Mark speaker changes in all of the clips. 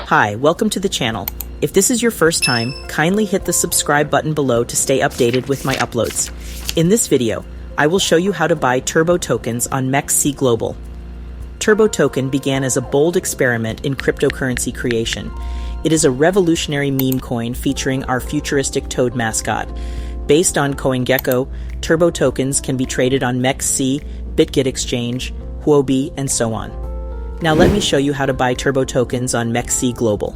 Speaker 1: Hi, welcome to the channel. If this is your first time, kindly hit the subscribe button below to stay updated with my uploads. In this video, I will show you how to buy Turbo tokens on MEXC Global. Turbo token began as a bold experiment in cryptocurrency creation. It is a revolutionary meme coin featuring our futuristic toad mascot. Based on CoinGecko, Turbo tokens can be traded on MEXC, BitGet Exchange, Huobi, and so on. Now let me show you how to buy Turbo tokens on MEXC Global.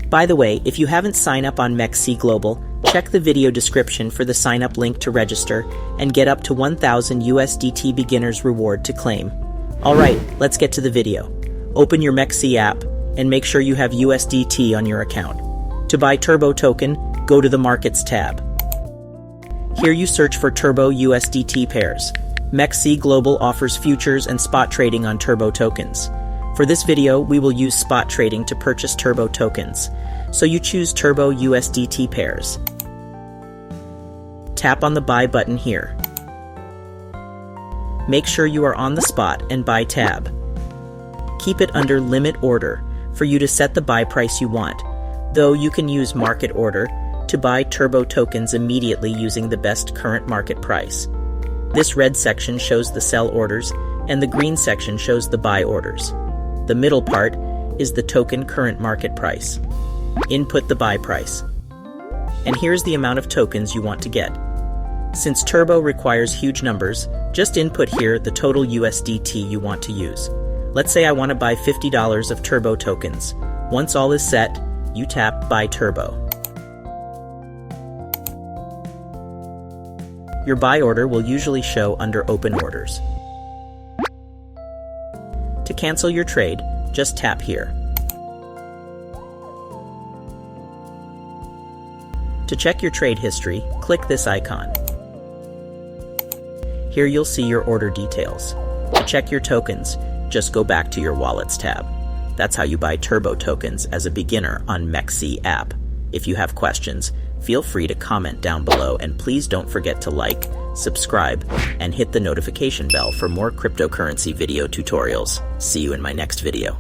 Speaker 1: By the way, if you haven't signed up on MEXC Global, check the video description for the sign up link to register and get up to 1,000 USDT beginner's reward to claim. Alright, let's get to the video. Open your MEXC app and make sure you have USDT on your account. To buy Turbo token, go to the Markets tab. Here you search for Turbo USDT pairs. MEXC Global offers futures and spot trading on Turbo tokens. For this video, we will use spot trading to purchase Turbo tokens. So you choose Turbo USDT pairs. Tap on the buy button here. Make sure you are on the spot and buy tab. Keep it under limit order for you to set the buy price you want, though you can use market order to buy Turbo tokens immediately using the best current market price. This red section shows the sell orders and the green section shows the buy orders. The middle part is the token current market price. Input the buy price. And here's the amount of tokens you want to get. Since Turbo requires huge numbers, just input here the total USDT you want to use. Let's say I want to buy $50 of Turbo tokens. Once all is set, you tap Buy Turbo. Your buy order will usually show under Open Orders. To cancel your trade, just tap here. To check your trade history, click this icon. Here you'll see your order details. To check your tokens, just go back to your Wallets tab. That's how you buy Turbo tokens as a beginner on MEXC app. If you have questions, feel free to comment down below, and please don't forget to like, subscribe, and hit the notification bell for more cryptocurrency video tutorials. See you in my next video.